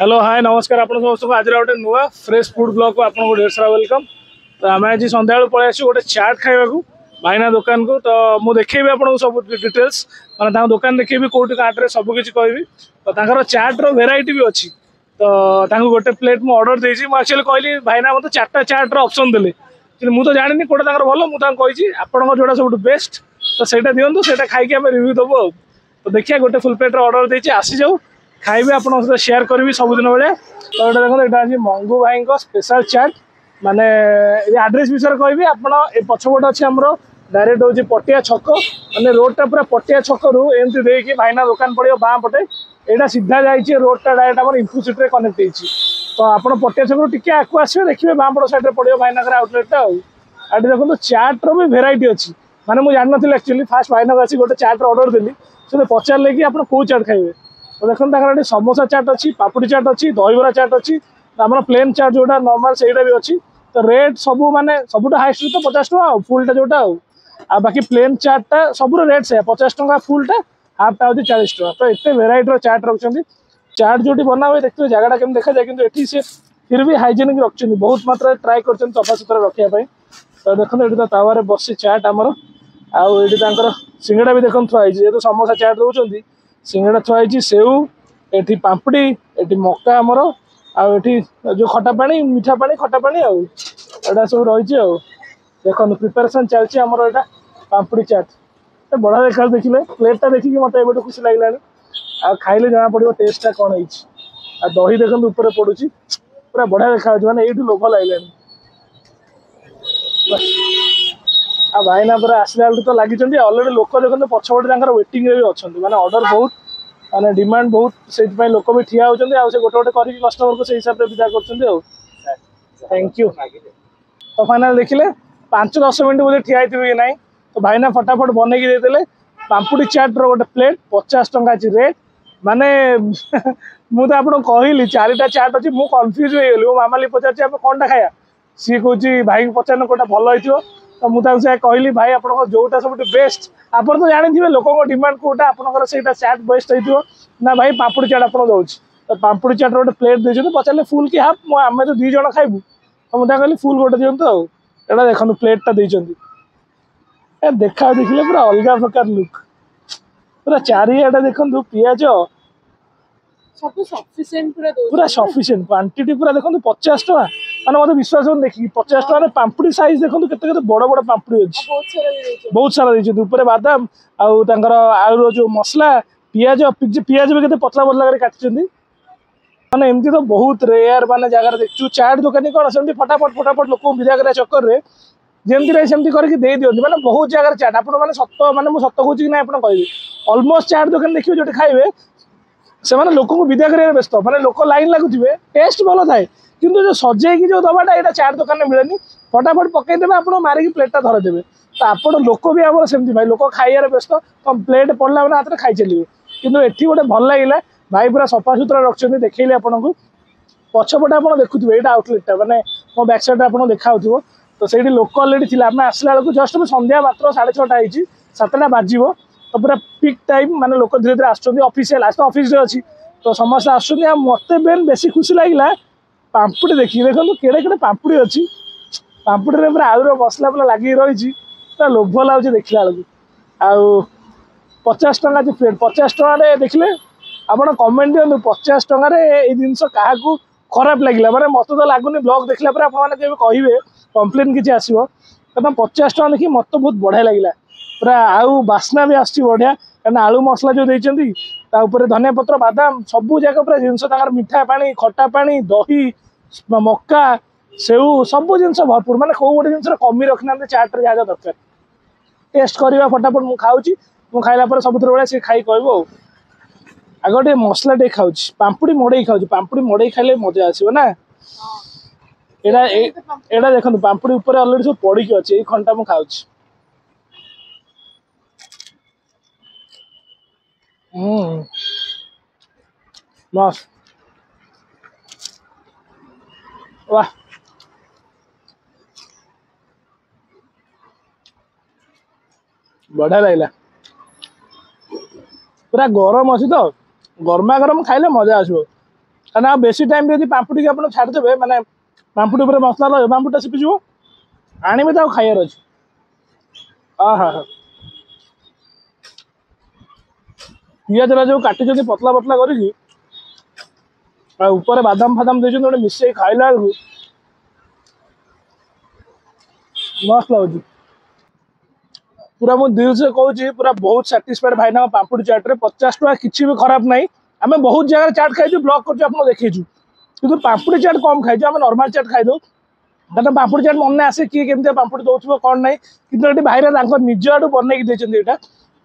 Hello hi नमस्कार आप समस्त को आज गोटे नुआ फ्रेश फूड ब्लॉग को आपको ढेर सारा वेलकम। तो आम आज सन्ध्या पलि आसू गोटे चाट खावा भाईना दुकान को। तो मुझे देखी आपको सब डिटेल्स मैंने दुकान देखी कौटी काटे सबकि कहबी। तो चाट्र भेराइटी भी अच्छी। तो गोटे प्लेट मुझे अर्डर देती एक्चुअली कहली भाईना मतलब चार्टा चाट्र ऑप्शन देले मुझे जानी कौटा भल मुझे आपको जोड़ा सब बेस्ट तो सहीटा दिंतु से खाई आम रिव्यू देवु। तो देखिए गोटे फुल प्लेट अर्डर देती आसी जाऊ खाइबे आपन सहित शेयर करी सबुदिन भाया। तो ये देखो यहाँ मंगू भाई स्पेशल चाट माने आड्रेस विषय कहबी आप पछपट अच्छे आमर डायरेक्ट हूँ पटिया छक मैंने रोडटा पूरा पटिया छक रू एमती देखिए भाईना दुकान पड़ो बाँ पटे यहाँ सीधा जाइए रोडटा डायरेक्ट आम इन्फो सिटी कनेक्ट होती। तो आप पटिया छक टी आगे आसवे देखिए बाँ पट सैड्रे पड़ो भाईना आउटलेटा आठ देखो चाट्र भी भेराइटी अच्छी मैंने मुझे जानी ना एक्चुअली फास्ट भाईना आसी गोटे चाट्र अर्डर देली से पचारे कि आप कौ चाट खाइबे। तो देखते समोसा चाट अच्छी पापड़ी चाट अच्छी दहीबरा चाट अच्छी आम प्लेन चाट जोटा नॉर्मल से भी अच्छी। तो रेट सब माने सब हाइस्ट तो 50 टका फुलटा जोटा आ बाकी प्लेन चाटा सब रेट से 50 टका फुलटा हाफटा हूँ 40 टका। तो ये भेराइटर चाट रखुच्च चाट जो बना हुए देखते जगह केम देखा जाए कि ये फिर भी हाइजेनिक रखुच्च बहुत मात्रा ट्राए कर सफा सुतरा रखापी। तो देखते ये तो तावे बस चाट आमर आईटी सिंगड़ा भी देखते थुआई जेहतु समोसा चाट दौरान सिंगड़ा थुआई सेऊ एटी पापड़ी एटी मका आमर आठी जो खटा पानी मीठा पानी खटा पानी आटा सब रही देखो प्रिपेरेसन चलती आमर यहाँ पापड़ी चाट बढ़िया देखा देखिए प्लेटा देखिए मत ए खुशी लगे आ खाइले जना पड़ो टेस्टा कौन है। दही देखते ऊपर पड़ू पूरा बढ़िया देखा मैंने ये लोभ लगे आ भाईना पूरा आसला तो लगी अलरेडी लोक देखते पछपटे वेटिंग भी अच्छा मैंने ऑर्डर बहुत माने डिमांड बहुत से लोक भी ठिया होते गोटे गोटे करके कस्टमर को हिसाब से विदा कर थैंक यू। तो फाइनाल देखिले 5-10 मिनट बोले ठिया कि ना तो भाईना फटाफट बनईकी देते पाम्पुड़ी चाट्र गोटे प्लेट 50 टंका अच्छी रेट माने मुझे आपको कहली 4टा चाट अच्छी मुझे कन्फ्यूज हो गली मो मामाली पचार आप कौनटा खाया सी कौन भाई को पचार कौटा भल हो। तो मुझे कहली भाई आप जोटा सब बेस्ट आप तो जानी लोक डिमांड कौटा आपंकर से चाट बेस्ट हो ना भाई पापड़ी चाट आप दूसरी। तो पापड़ी चाट गोटे प्लेट देते पचारे फुल कि हाफ आम तो 2 जन खाइबू तो मुझे कहली फुल गोटे दिंतु आटा देखो प्लेटा देते देखा देखिले पूरा अलग प्रकार लुक पूरा चारिटा देखो पिज पूरा सफिसीयंट क्वांटिटी पूरा देखो 50 टका मैंने मतलब विश्वास देखिए 50 टकर पाम्पुड़ी साइज देखो केते बड़ बड़ पाम्पुड़ी अच्छी बहुत सारा देखिए ऊपर बादाम आउ जो मसला पिज पिज भी पतला पतला कर काटी मैंने एमती तो बहुत रेयर माने जगह देखु चाट दुकानी कौन से फटाफट फटाफट लोक विदा कर चक्कर में जमती रही सेमती करके दे दिखती मैंने बहुत जगह चाट आप सत मैंने सत कहूँ कि ना आप कह अलमोस्ट चाट दुकान देखिए जो खाइबे से मैंने लोक विदा कर व्यस्त मैंने लोक लाइन लगुवे टेस्ट भल थाए किंतु जो सजेगी जो दबाटा यहाँ चाट दुकान में मिलेनी फटाफट पकईदेवे आप मारिकी प्लेटा धरदेवे। तो आप लोक भी आम सेमती भाई लोक खाइबार व्यस्त तो प्लेट पड़ला मैंने हाथ में खाई चलिए कितु ये गोटे भल लगे भाई पूरा सफा सुतरा रखते देखिए आपको पछपटे आप देखुए यहाँ आउटलेटा मैंने मो बैक साइड आप देखा तो सही लोक अलरेडी थी आम आसला बेलू जस्ट सन्ध्या मात्र 6:30 होती 7टा बाजिब तो पूरा पिक टाइम माने लोक धीरे धीरे आसुँच ऑफिशियल आज तो ऑफिस अच्छी तो समस्त आसुँच मत बेसी खुशी लगे पाम्पुड़ी देखिए देखो केड़े केड़े पाम्पुड़ी अच्छी पाम्पुड़ी पूरा आलूर मसला पूरा लगे रही पूरा लोभ लगे देखला बेलू आउ 50 टका प्लेट 50 टकर देखिले आप कमेंट दिखाँ 50 टकर ये जिनस क्या खराब लगे मैंने मत तो लगुनि ब्लॉग देखला आपने कहे कम्प्लेन किसी आसो एकदम 50 टका देखिए मत बहुत बढ़िया लगे पूरा आउ बास्ना भी आसची बढ़िया क्या आलू मसला जो देती धनिया पत्र बादाम सबू जाक पूरा जिनस मीठा पानी खटा पानी दही मका सेऊ सबू जिन भरपूर मैंने कौ गोटे जिन कमी रखना चाट्रे जहाँ दरकार टेस्ट करवा फटाफट मुझे खाऊँगी मुझे खाइला सब भाई सी खाई कहब आगे टे मसला टे खाऊँ पाम्पुड़ी मड़े खाऊँ पाम्पुड़ी मड़े खाइले मजा आसो ना यहाँ देखो पाम्पुड़ी ऊपर अलरेडी सब पड़ी अच्छे ये खंडा मुझे खाऊँ मस्त वाह बढ़िया लगे पूरा गरम अच्छी तो गरमा गरम खाइले मजा आसो ना बेसी टाइम भी पाम्पुटी आप छाड़देवे माने पाम्पुटी उपर मसला रहा पाम्पुटा सीपीज आने तो खाइबार अच्छे। हाँ हाँ हाँ पिज जो काटी पतला पतला करके ऊपर बादाम फादाम देखते गोटे मिसई खाइला मस्त लगुच पूरा मुझे दिल से कहूँ पूरा बहुत साटिस्फाइड भाईना पाम्पुड़ी चाट रे 50 टका किसी भी खराब ना आम बहुत जगह चाट खाई ब्लॉग कर देखीचु कि पाम्पुड़ी चाट कम खाई आम नॉर्मल चाट खाईदे कारण पाम्पुड़ी चाट मन आसे किए केमी पाम्पुड़ी दौर कौन ना कि भाईरा निज आड़ बनई यहाँ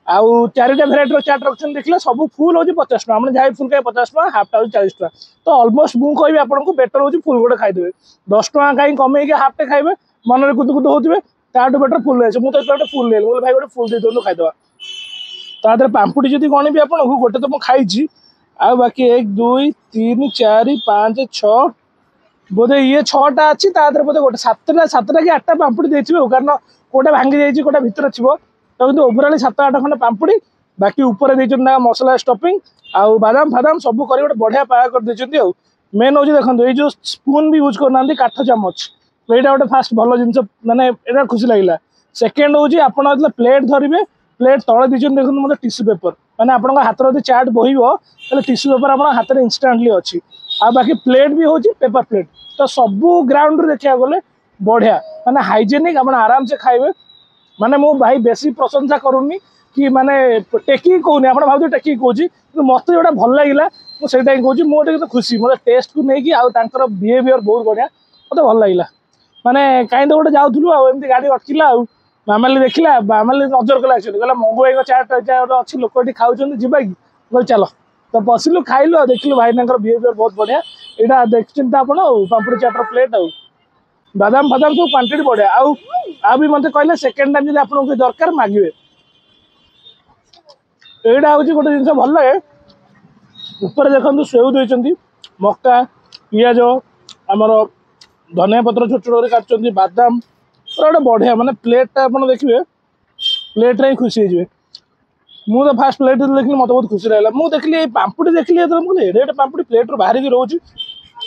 आउ 4टा भेराइटर चाट रखते देखिए सब फुल हो 50 टका मैंने जहाँ फुल खाए 50 टका हाफटा हो 40 टका तो अलमोस्ट मुझे कहि आपको बेटर हो फुल गोटे खाईदे 10 टका कहीं कमे हाफटे खाइबे मन में कुदु कुदु होते ताठू बेटर फुल है मुझे गोटे फुल ले भाई गोटे फुल दे दिखाई खाईदे तादर पाम्पुड़ी जी गणी भी आपको गोटे तो मुझे खाई आ बाकी 1 2 3 4 5 6 बोधे ये 6टा अच्छी बोधे गोटे 7टा कि 8टा पाम्पुड़ी देते कारण कोटा भांगी जाइए कोटा भितर थी तो कि ओभरअल 7-8 खंडे पाम्पुड़ी बाकी ऊपर देना मसला स्टफिंग आउ बादाम फादाम सब कर गोटे बढ़िया पाया कर देते मेन हूँ देखो ये जो स्पून भी यूज करना काठ चामच तो यहाँ गोटे फास्ट भल जिन मैंने यहाँ खुशी लगे सेकेंड हूँ आप प्लेट धरवे प्लेट तले दीजिए देखो मतलब टिश्यू पेपर मैंने आपंक हाथ चाट बोहब टिश्यू पेपर आप हाथ में इनस्टाटली अच्छी आ बाकी प्लेट भी हूँ पेपर प्लेट तो सबू ग्राउंड देखा गले बढ़िया माने हाइजेनिक आप आराम से खाइबे माने मु भाई बेसी प्रशंसा करूनी कि माने टेकी कहूनी आप भाव टेकी कहूँ मत जो भल लगे मुझे कहूँ मुझे खुशी मतलब टेस्ट को लेकिन आउ बिहेवियर बहुत बढ़िया मत भल लगे माने कहीं तो गोटे जाऊँ आमती गाड़ी अटकिला मामाली देखला मामाली नजर कला कहला मंगू भाई चाट अच्छी लोक खाऊँ जीवा कि बोल चल तो बसिलु खाइलु देखिलु भाई बिहेवियर बहुत बढ़िया यहाँ देखते आप पाम्पुड़ी चाटर प्लेट आउ बादाम फादाम सब क्वांटिटी बढ़िया आउ भी मत कहले सेकेंड टाइम जब आपको दरकार मागे यहाँ हूँ गोटे जिन भल लगे ऊपर देखो सेव देती मक्का पिज आमर धनिया पत्र छोट छोट काटुच्च बादाम पूरा गोटे बढ़िया माने प्लेटा आप देखिए प्लेट्रे ही खुशी हो मुझे तो फास्ट प्लेट देखिए मत बहुत खुशी लगा मुझे देखिए पाम्पुड़ी देखिए एडे पाम्पुड़ी प्लेट रू बाहर रोचे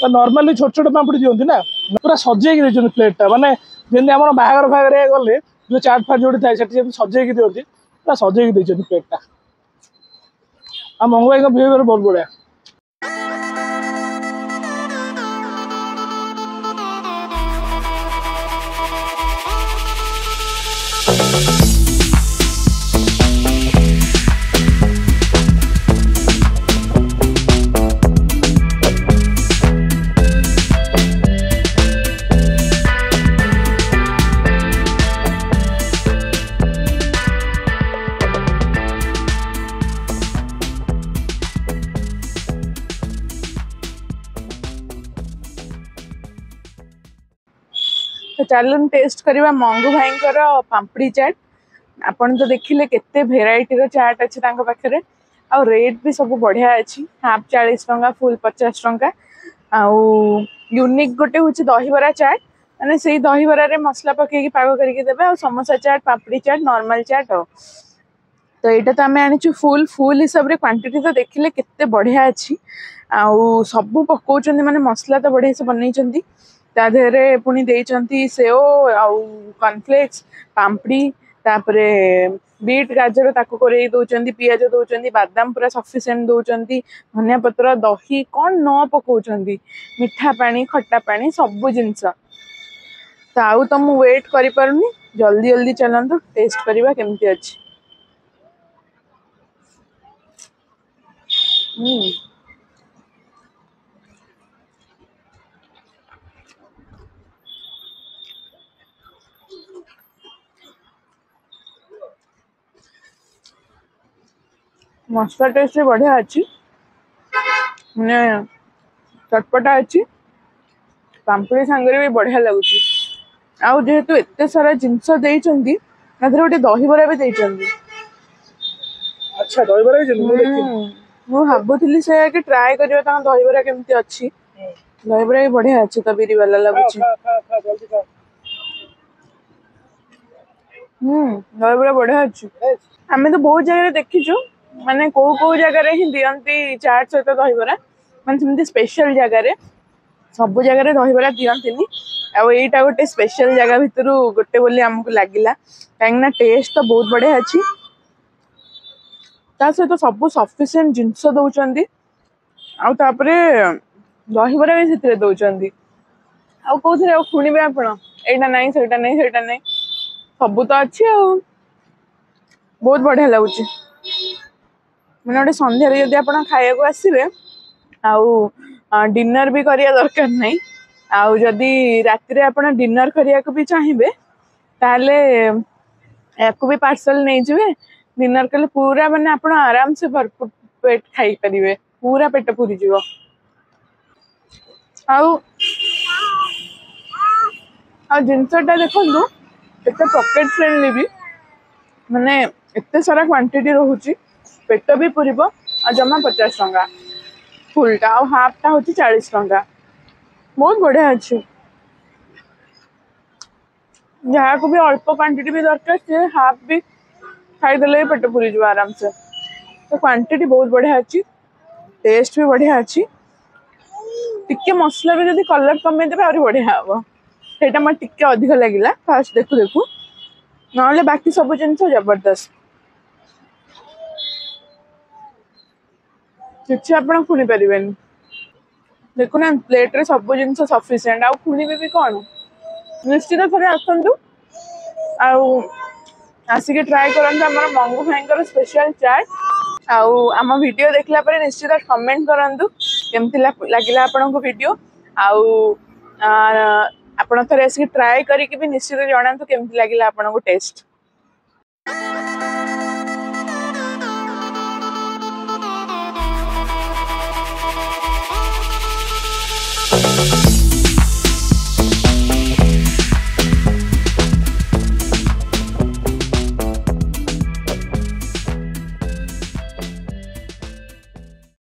नॉर्मली छोट छोट पाम्पुड़ी दिखती ना पूरा सजेक देखते प्लेटा माने जमी आम बाहर फागर गले जो चाट फाट जो थाए सजेक दिखती पूरा सजेक देखते प्लेटा आ मंगू भाई बिहेवियर बहुत बढ़िया। तो चलन टेस्ट करवा मंगू भाई पाम्पुड़ी चाट आपन तो देखिले केते भेराइटी चाट अच्छे पाखे आ रेट भी सब बढ़िया अच्छी हाफ 40 टंका फुल 50 टंका आउ यूनिक गोटे हूँ दहीबरा चाट मैंने से दहीबरारे मसला पकई पाग करके देवे आ समोसा चाट पापड़ी चाट नॉर्मल चाट हो तो यहाँ तो आम आनीचु फुल फुल हिसाब से क्वांटिटी तो देखिले केते बढ़िया अच्छी आउ सब पकाउछन्ती माने मसला तो बढ़िया से बनई ताधे पुणी देइचंती सेव आउ कॉर्नफ्लेक्स पाम्पड़ी तापरे बीट गाजर ताको करे दउचंती पियाज दउचंती बादाम पूरा सफिशिएंट दउचंती धनिया पत्र दही कौन न पकाउचंती मिठा पानी खट्टा पानी सब जिनस तो आउ तो मु वेट करि पारुनी जल्दी जल्दी चलंतु टेस्ट करबा केमती अछि। मसला टेस्ट भी बढ़िया अच्छी मैंने चटपटा अच्छी पाम्पुड़ी सांगरे भी बढ़िया लगुच आउ जेहेतु एते सारा जिनस देइचंती गोटे दहीबरा भी देइचंती। अच्छा दहीबरा भी मु भाबुଥିଲି से कि ट्राई करियो ता दहीबरा केमती अच्छी दहीबरा भी बढ़िया अच्छी तो बिरी वाला लगुच दहीबरा बढ़िया अच्छी आमे तो बहुत जगह देखीचु माने को जगह रे ही दियंती चाट सहित दहीबरा ମାନେ ସେମିତି ସ୍ପେଶାଲ ଜାଗାରେ ସବୁ ଜାଗାରେ ଦହିବରା ଦିଅନ୍ତିନି ଆଉ ଏଇଟା ଗୋଟେ ସ୍ପେଶାଲ ଜାଗା ଭିତରୁ ଗୋଟେ ବୋଲି ଆମକୁ ଲାଗିଲା କାହିଁକିନା ଟେଷ୍ଟ ତ ବହୁତ ବଢ଼ିଆ ଅଛି ତା ସହିତ ସବୁ ସଫିସିଏଣ୍ଟ ଜିନିଷ ଦଉଛନ୍ତି ଆଉ ତାପରେ ଦହିବରା ବି ସେଥିରେ ଦଉଛନ୍ତି ଆଉ କୋଉଥିରେ ଆଉ ଶୁଣିବେ ଆପଣ ଏଇଟା ନାହିଁ ସେଇଟା ନାହିଁ ସେଇଟା ନାହିଁ ସବୁ ତ ଅଛି ଆଉ ବହୁତ ବଢ଼ିଆ ଲାଗୁଛି ମାନେ ଗୋଟେ ସନ୍ଧ୍ୟାରେ ଯଦି ଆପଣ ଖାଇବାକୁ ଆସିବେ ଆଉ ଡିନର ବି କରିବା ଦରକାର ନାହିଁ ଆଉ ଯଦି ରାତିରେ ଆପଣ ଡିନର କରିବାକୁ ବି ଚାହିଁବେ ତାହେଲେ ୟାକୁ ବି ପାର୍ସଲ ନେଇଯିବେ ଡିନର କଲେ ପୁରା ମାନେ ଆପଣ ଆରାମସେ ଭରପୁର ପେଟ ଖାଇପାରିବେ ପୁରା ପେଟ ପୁରିଯିବ ଆଉ ଆଉ ଜିନିଷଟା ଦେଖନ୍ତୁ ଏତେ ପକେଟ ଫ୍ରେଣ୍ଡଲି ବି ମାନେ ଏତେ ସାରା କ୍ୱାଣ୍ଟିଟି ରହୁଛି ପେଟ ବି ପୁରିବ ଆଉ ଜମା 50 ଟଙ୍କା ଫୁଲଟା ଆଉ ହାଫଟା ହଉଛି 40 ଟଙ୍କା ବହୁତ ବଢ଼ିଆ ଅଛି ଯାହାକୁ ବି ଅଳ୍ପ କ୍ୱାଣ୍ଟିଟି ବି ଦରକାର ସେ ହାଫ୍ ବି ଖାଇଦେଲେ ବି ପେଟ ପୁରିଯିବ ଆରାମସେ ତ କ୍ୱାଣ୍ଟିଟି ବହୁତ ବଢ଼ିଆ ଅଛି ଟେଷ୍ଟ ବି ବଢ଼ିଆ ଅଛି ଟିକେ ମସଲାରେ ଯଦି କଲର କମେଇଦେବେ ଆହୁରି ବଢ଼ିଆ ହବ ସେଇଟା ମୋତେ ଟିକେ ଅଧିକ ଲାଗିଲା ଫାଷ୍ଟ ଦେଖୁ ଦେଖୁ ନହେଲେ ବାକି ସବୁ ଜିନିଷ ଜବରଦସ୍ତ କିଛି ଆପଣ ଶୁଣି ପାରିବେନି ଦେଖୁନା ପ୍ଲେଟରେ ସବୁ ଜିନିଷ ସଫିସିଏଣ୍ଟ ଆଉ ଶୁଣିବେ ବି କ'ଣ ନିଶ୍ଚିତ ଥରେ ଆସନ୍ତୁ ଆଉ ଆସିକି ଟ୍ରାଏ କରନ୍ତୁ ଆମର ମଙ୍ଗୁ ଭାଇଙ୍କର ସ୍ପେଶାଲ ଚାଟ୍ ଆଉ ଆମ ଭିଡ଼ିଓ ଦେଖିଲା ପରେ ନିଶ୍ଚିତ କମେଣ୍ଟ କରନ୍ତୁ କେମିତି ଲାଗିଲା ଆପଣଙ୍କୁ ଭିଡ଼ିଓ ଆଉ ଆପଣ ଥରେ ଆସିକି ଟ୍ରାଏ କରିକି ବି ନିଶ୍ଚିତ ଜଣାନ୍ତୁ କେମିତି ଲାଗିଲା ଆପଣଙ୍କୁ ଟେଷ୍ଟ